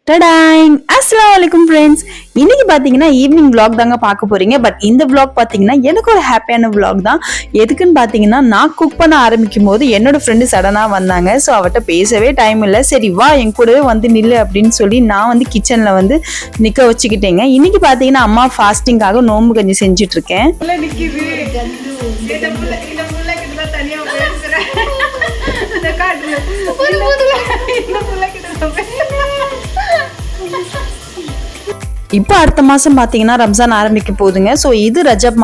டடாங் அஸ்ஸலாமு அலைக்கும் ஃப்ரெண்ட்ஸ். இன்னைக்கு பாத்தீங்கன்னா ஈவினிங் vlog தாங்க பார்க்க போறீங்க. பட் இந்த vlog பாத்தீங்கன்னா எனக்கு ஒரு ஹாப்பியான vlog தான். எதுக்குன்னு பாத்தீங்கன்னா நான் குக் பண்ண ஆரம்பிக்கும் போது என்னோட ஃப்ரெண்டு சடனா வந்தாங்க. ஸோ அவட்ட பேசவே டைம் இல்லை. சரி வா என் கூடவே வந்து நில்லு அப்படின்னு சொல்லி நான் வந்து கிச்சன்ல வந்து நிக்க வச்சுக்கிட்டேங்க. இன்னைக்கு பாத்தீங்கன்னா அம்மா ஃபாஸ்டிங்காக நோம்பு கஞ்சி செஞ்சுட்டு இருக்கேன். இப்போ அடுத்த மாசம் பாத்தீங்கன்னா ரம்ஜான் ஆரம்பிக்க போகுதுங்க. ஸோ இது ரஜப்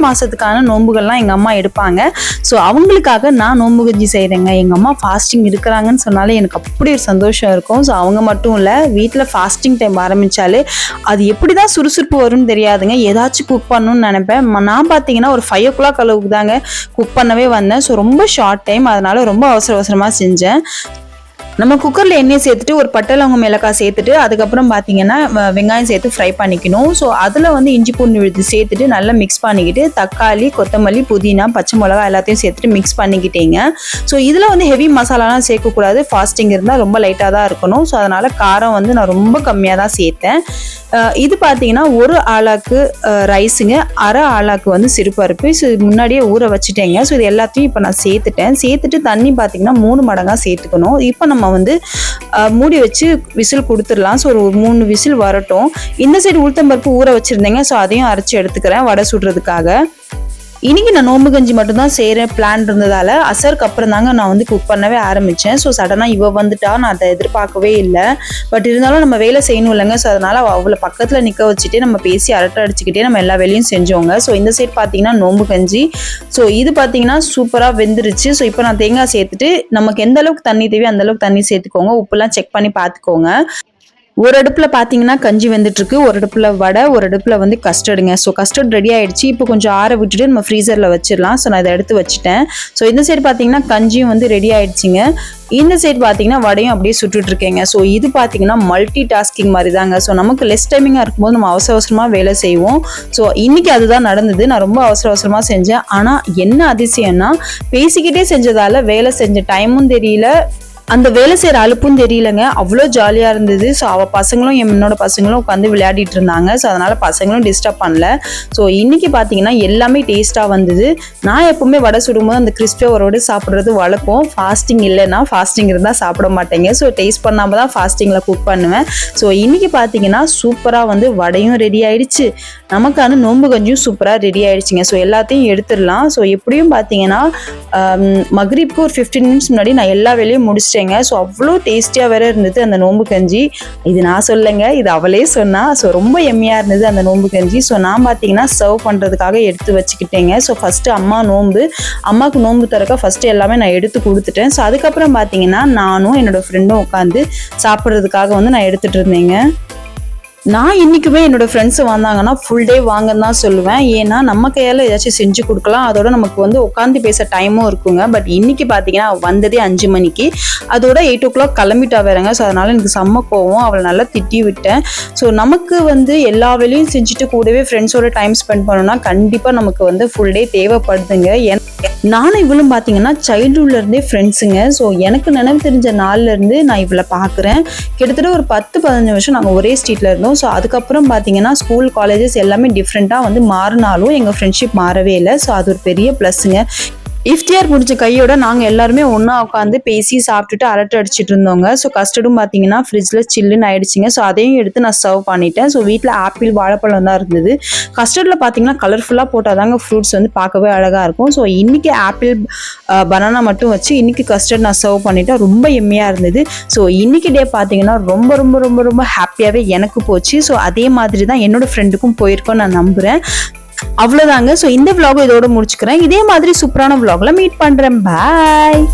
மாசத்துக்கான நோன்புகள்லாம் எங்க அம்மா எடுப்பாங்க. ஸோ அவங்களுக்காக நான் நோன்பு கஞ்சி செய்யறேங்க. எங்க அம்மா ஃபாஸ்டிங் இருக்கிறாங்கன்னு சொன்னாலே எனக்கு அப்படி ஒரு சந்தோஷம் இருக்கும். ஸோ அவங்க மட்டும் இல்ல, வீட்டில் ஃபாஸ்டிங் டைம் ஆரம்பிச்சாலே அது எப்படிதான் சுறுசுறுப்பு வரும்னு தெரியாதுங்க. ஏதாச்சும் குக் பண்ணணும்னு நினைப்பேன். நான் பாத்தீங்கன்னா ஒரு 5 o'clock அளவுக்கு தாங்க குக் பண்ணவே வந்தேன். ஸோ ரொம்ப ஷார்ட் டைம், அதனால ரொம்ப அவசரமா செஞ்சேன். நம்ம குக்கரில் எண்ணெய் சேர்த்துட்டு ஒரு பட்டை லவங்கம் மிளகாய் சேர்த்துட்டு அதுக்கப்புறம் பார்த்தீங்கன்னா வெங்காயம் சேர்த்து ஃப்ரை பண்ணிக்கணும். ஸோ அதில் வந்து இஞ்சி பூண்டு விழுது சேர்த்துட்டு நல்லா மிக்ஸ் பண்ணிக்கிட்டு தக்காளி, கொத்தமல்லி, புதினா, பச்சை மிளகா எல்லாத்தையும் சேர்த்துட்டு மிக்ஸ் பண்ணிக்கிட்டேங்க. ஸோ இதில் வந்து ஹெவி மசாலாலாம் சேர்க்கக்கூடாது. ஃபாஸ்டிங் இருந்தால் ரொம்ப லைட்டாக தான் இருக்கணும். ஸோ அதனால் காரம் வந்து நான் ரொம்ப கம்மியாக தான் சேர்த்தேன். இது பார்த்தீங்கன்னா ஒரு ஆளாக்கு ரைஸுங்க, அரை ஆளாக்கு வந்து சிறுபருப்பு. ஸோ முன்னாடியே ஊற வச்சுட்டேங்க. ஸோ இது எல்லாத்தையும் இப்போ நான் சேர்த்துட்டு தண்ணி பார்த்தீங்கன்னா 3 மடங்காக சேர்த்துக்கணும். இப்போ நம்ம வந்து மூடி வச்சு விசில் கொடுத்துடலாம். ஸோ ஒரு 3 விசில் வரட்டும். இந்த சைடு உளுத்தம்பருப்பு ஊற வச்சிருந்தேங்க. ஸோ அதையும் அரைச்சி எடுத்துக்கிறேன் வடை சுடுறதுக்காக. இன்னைக்கு நான் நோம்பு கஞ்சி மட்டும் தான் செய்யறேன் பிளான் இருந்ததால அசருக்கு அப்புறம் தாங்க நான் வந்து குக் பண்ணவே ஆரம்பிச்சேன். ஸோ சடனா இவ வந்துட்டா, நான் அதை எதிர்பார்க்கவே இல்லை. பட் இருந்தாலும் நம்ம வேலை செய்யணும் இல்லைங்க. ஸோ அதனால அவளை பக்கத்துல நிக்க வச்சுட்டே நம்ம பேசி அரட்டை அடிச்சுக்கிட்டே நம்ம எல்லா வேலையும் செஞ்சோங்க. ஸோ இந்த சைடு பாத்தீங்கன்னா நோம்பு கஞ்சி. ஸோ இது பாத்தீங்கன்னா சூப்பரா வெந்துருச்சு. ஸோ இப்போ நான் தேங்காய் சேர்த்துட்டு நமக்கு எந்த அளவுக்கு தண்ணி தேவையோ அந்த அளவுக்கு தண்ணி சேர்த்துக்கோங்க. உப்புலாம் செக் பண்ணி பார்த்துக்கோங்க. ஒரு அடுப்புல பாத்தீங்கன்னா கஞ்சி வெந்துட்டு இருக்கு, ஒரு அடுப்புல வடை, ஒரு அடுப்புல வந்து கஸ்டர்டுங்க. ஸோ கஸ்டர்ட் ரெடி ஆயிடுச்சு. இப்போ கொஞ்சம் ஆற விட்டுட்டு நம்ம ஃப்ரீசர்ல வச்சிடலாம். ஸோ நான் இதை எடுத்து வச்சுட்டேன். ஸோ இந்த சைடு பாத்தீங்கன்னா கஞ்சியும் வந்து ரெடி ஆயிடுச்சுங்க. இந்த சைடு பாத்தீங்கன்னா வடையும் அப்படியே சுட்டுட்டு இருக்கேங்க. ஸோ இது பாத்தீங்கன்னா மல்டி டாஸ்கிங் மாதிரி தாங்க. ஸோ நமக்கு லெஸ் டைமிங்கா இருக்கும்போது நம்ம அவசரமா வேலை செய்வோம். ஸோ இன்னைக்கு அதுதான் நடந்தது. நான் ரொம்ப அவசரமா செஞ்சேன். ஆனா என்ன அதிசயம்னா பேசிக்கிட்டே செஞ்சதால வேலை செஞ்ச டைமும் தெரியல, அந்த வேலை செய்யற அலுப்பும் தெரியலங்க. அவ்வளோ ஜாலியா இருந்தது. ஸோ அவ பசங்களும் என்னோட பசங்களும் உட்காந்து விளையாடிட்டு இருந்தாங்க. ஸோ அதனால பசங்களும் டிஸ்டர்ப் பண்ணல. ஸோ இன்னைக்கு பாத்தீங்கன்னா எல்லாமே டேஸ்டா வந்தது. நான் எப்பவுமே வடை சுடும்போது அந்த கிறிஸ்பியா ஒரு சாப்பிட்றது வழக்கம். ஃபாஸ்டிங் இல்லைன்னா, ஃபாஸ்டிங் இருந்தா சாப்பிட மாட்டேங்க. ஸோ டேஸ்ட் பண்ணாம தான் ஃபாஸ்டிங்ல குக் பண்ணுவேன். ஸோ இன்னைக்கு பாத்தீங்கன்னா சூப்பரா வந்து வடையும் ரெடி ஆயிடுச்சு, நமக்கான நோம்பு கஞ்சியும் சூப்பரா ரெடி ஆயிடுச்சுங்க. ஸோ எல்லாத்தையும் எடுத்துடலாம். ஸோ எப்படியும் பாத்தீங்கன்னா மக்ரிப்க்கு ஒரு 15 minutes முன்னாடி நான் எல்லா வேலையும் முடிச்சிட்டேன். ஸோ அவ்வளோ டேஸ்டியா வேற இருந்தது அந்த நோம்பு கஞ்சி. இது நான் சொல்லலைங்க, இது அவளே சொன்னா. ஸோ ரொம்ப எம்மியா இருந்தது அந்த நோம்பு கஞ்சி. ஸோ நான் பார்த்தீங்கன்னா சர்வ் பண்றதுக்காக எடுத்து வச்சுக்கிட்டேங்க. ஸோ ஃபர்ஸ்ட் அம்மாவுக்கு நோம்பு திறக்க ஃபர்ஸ்ட் எல்லாமே நான் எடுத்து கொடுத்துட்டேன். ஸோ அதுக்கப்புறம் பார்த்தீங்கன்னா நானும் என்னோட ஃப்ரெண்டும் உட்காந்து சாப்பிட்றதுக்காக வந்து நான் எடுத்துட்டு இருந்தேங்க. நான் இன்னைக்குமே என்னோட ஃப்ரெண்ட்ஸ் வந்தாங்கன்னா ஃபுல் டே வாங்கன்னு தான் சொல்லுவேன். ஏன்னா நம்ம கையால் ஏதாச்சும் செஞ்சு கொடுக்கலாம், அதோட நமக்கு வந்து உட்காந்து பேச டைமும் இருக்குங்க. பட் இன்னைக்கு பார்த்தீங்கன்னா வந்ததே 5 மணிக்கு, அதோட 8 o'clock கிளம்பிட்டா வேறங்க. ஸோ அதனால எனக்கு செம்ம கோவம், அவளை நல்லா திட்டி விட்டேன். ஸோ நமக்கு வந்து எல்லா வேலையும் செஞ்சுட்டு கூடவே ஃப்ரெண்ட்ஸோட டைம் ஸ்பெண்ட் பண்ணோம்னா கண்டிப்பாக நமக்கு வந்து ஃபுல் டே தேவைப்படுதுங்க. நானும் இவளும் பார்த்தீங்கன்னா சைல்டுஹுட்ல இருந்தே ஃப்ரெண்ட்ஸுங்க. ஸோ எனக்கு நினைவு தெரிஞ்ச நாள்ல இருந்து நான் இவளை பார்க்குறேன். கிட்டத்தட்ட ஒரு 10-15 வருஷம் நாங்கள் ஒரே ஸ்ட்ரீட்ல இருந்தோம். ஸோ அதுக்கப்புறம் பார்த்தீங்கன்னா ஸ்கூல், காலேஜஸ் எல்லாமே டிஃப்ரெண்ட்டாக வந்து மாறினாலும் எங்கள் ஃப்ரெண்ட்ஷிப் மாறவே இல்லை. ஸோ அது ஒரு பெரிய ப்ளஸ்ஸுங்க. இஃப்தியார் முடிஞ்ச கையோட நாங்கள் எல்லாருமே ஒன்றா உட்காந்து பேசி சாப்பிட்டுட்டு அரட்டை அடிச்சுட்டு இருந்தோங்க. ஸோ கஸ்டர்டும் பார்த்தீங்கன்னா ஃப்ரிட்ஜில் சில்லுன்னு ஆயிடுச்சுங்க. ஸோ அதையும் எடுத்து நான் சர்வ் பண்ணிட்டேன். ஸோ வீட்டில் ஆப்பிள், வாழைப்பழம் தான் இருந்தது. கஸ்டர்டில் பார்த்தீங்கன்னா கலர்ஃபுல்லாக போட்டால் தாங்க ஃப்ரூட்ஸ் வந்து பார்க்கவே அழகாக இருக்கும். ஸோ இன்றைக்கி ஆப்பிள், பனானா மட்டும் வச்சு இன்றைக்கி கஸ்டர்ட் நான் சர்வ் பண்ணிட்டேன். ரொம்ப எம்மியாக இருந்தது. ஸோ இன்றைக்கி டே பார்த்தீங்கன்னா ரொம்ப ரொம்ப ரொம்ப ரொம்ப ஹாப்பியாகவே எனக்கு போச்சு. ஸோ அதே மாதிரி தான் என்னோடய ஃப்ரெண்டுக்கும் போயிருக்கோன்னு நான் நம்புகிறேன். அவ்வளோதாங்க. ஸோ இந்த vlog இதோட முடிச்சுக்கிறேன். இதே மாதிரி சூப்பரான vlogல மீட் பண்றேன். பாய்.